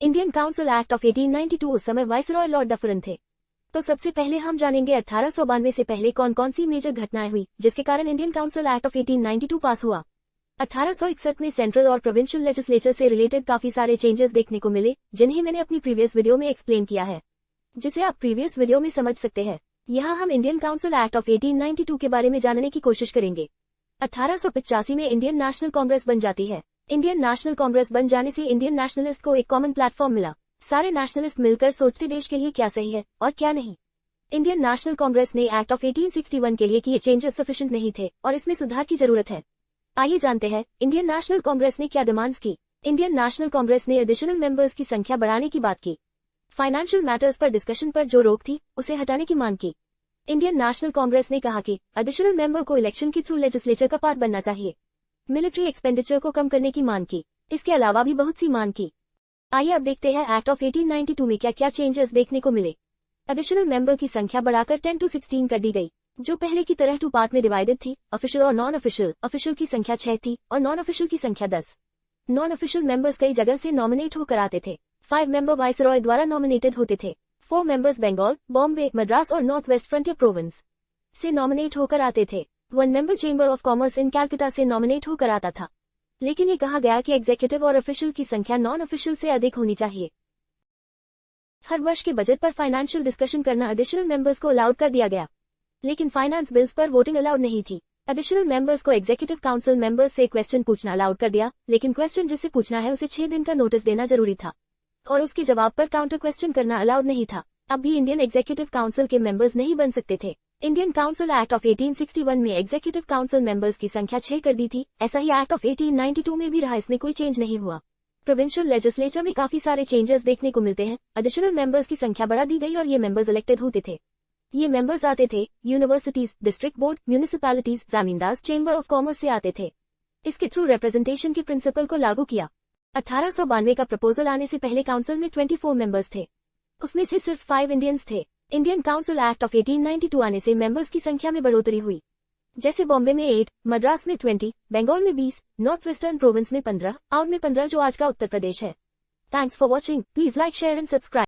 Indian council act of 1892 उस समय viceroy Lord Dufferin थे। तो सबसे पहले हम जानेंगे 1892 से पहले कौन कौन सी मेजर घटनाएं हुई जिसके कारण इंडियन काउंसिल एक्ट ऑफ 1892 पास हुआ। 1861 में सेंट्रल और प्रोविंशियल लेजिस्लेचर से रिलेटेड काफी सारे चेंजेस देखने को मिले जिन्हें मैंने अपनी प्रीवियस वीडियो में एक्सप्लेन किया है, जिसे आप प्रीवियस वीडियो में समझ सकते हैं। यहाँ हम इंडियन काउंसिल एक्ट ऑफ 1892 के बारे में जानने की कोशिश करेंगे। 1885 में इंडियन नेशनल कांग्रेस बन जाती है। इंडियन नेशनल कांग्रेस बन जाने से इंडियन नेशनलिस्ट को एक कॉमन प्लेटफॉर्म मिला। सारे नेशनलिस्ट मिलकर सोचते देश के लिए क्या सही है और क्या नहीं। इंडियन नेशनल कांग्रेस ने एक्ट ऑफ 1861 के लिए किए चेंजेस सफिशिएंट नहीं थे और इसमें सुधार की जरूरत है। आइए जानते हैं इंडियन नेशनल कांग्रेस ने क्या डिमांड्स की। इंडियन नेशनल कांग्रेस ने एडिशनल मेंबर्स की संख्या बढ़ाने की बात की। फाइनेंशियल मैटर्स पर डिस्कशन पर जो रोक थी उसे हटाने की मांग की। इंडियन नेशनल कांग्रेस ने कहा कि एडिशनल मेंबर को इलेक्शन के थ्रू लेजिस्लेचर का पार्ट बनना चाहिए। मिलिट्री एक्सपेंडिचर को कम करने की मांग की। इसके अलावा भी बहुत सी मांग की। आइए अब देखते हैं एक्ट ऑफ 1892 में क्या क्या चेंजेस देखने को मिले। एडिशनल मेंबर की संख्या बढ़ाकर 10 to 16 कर दी गई, जो पहले की तरह 2 पार्ट में डिवाइडेड थी, ऑफिशियल और नॉन ऑफिशियल। ऑफिशियल की संख्या 6 थी और नॉन ऑफिशियल की संख्या 10। नॉन ऑफिशियल मेंबर्स कई जगह से नॉमिनेट होकर आते थे। 5 मेंबर वाइसरॉय द्वारा नॉमिनेटेड होते थे। 4 मेंबर्स बंगाल, बॉम्बे, मद्रास और नॉर्थ वेस्ट फ्रंटियर प्रोविंस से नॉमिनेट होकर आते थे। 1 मेंबर चेंबर ऑफ कॉमर्स इन कैलकाटा से नॉमिनेट होकर आता था। लेकिन ये कहा गया कि एग्जीक्यूटिव और ऑफिशियल की संख्या नॉन ऑफिशियल से अधिक होनी चाहिए। हर वर्ष के बजट पर फाइनेंशियल डिस्कशन करना एडिशनल मेंबर्स को अलाउड कर दिया गया, लेकिन फाइनेंस बिल्स पर वोटिंग अलाउड नहीं थी। एडिशनल मेंबर्स को एग्जीक्यूटिव काउंसिल मेंबर्स से क्वेश्चन पूछना अलाउड कर दिया, लेकिन क्वेश्चन जिसे पूछना है उसे 6 दिन का नोटिस देना जरूरी था और उसके जवाब पर काउंटर क्वेश्चन करना अलाउड नहीं था। अब भी इंडियन एग्जीक्यूटिव काउंसिल के मेंबर्स नहीं बन सकते थे। इंडियन काउंसिल एक्ट ऑफ 1861 में एग्जीक्यूटिव काउंसिल मेंबर्स की संख्या 6 कर दी थी। ऐसा ही एक्ट ऑफ 1892 में भी रहा, इसमें कोई चेंज नहीं हुआ। प्रोविंशियल लेजिस्लेचर में काफी सारे चेंजेस देखने को मिलते हैं। एडिशनल मेंबर्स की संख्या बढ़ा दी गई और ये मेंबर्स इलेक्टेड होते थे। ये मेंबर्स आते थे यूनिवर्सिटीज, डिस्ट्रिक्ट बोर्ड, म्यूनिसिपैलिटीज, जमींदार, चेंबर ऑफ कॉमर्स से आते थे। इसके थ्रू रिप्रेजेंटेशन के प्रिंसिपल को लागू किया। 1892 का प्रपोजल आने से पहले काउंसिल में 24 मेंबर्स थे, उसमें से सिर्फ 5 इंडियंस थे। इंडियन काउंसिल एक्ट ऑफ 1892 आने से मेंबर्स की संख्या में बढ़ोतरी हुई, जैसे बॉम्बे में 8, मद्रास में 20, बंगाल में 20, नॉर्थ वेस्टर्न प्रोविंस में 15, आउट में 15 जो आज का उत्तर प्रदेश है। Thanks for watching. Please like, share and subscribe.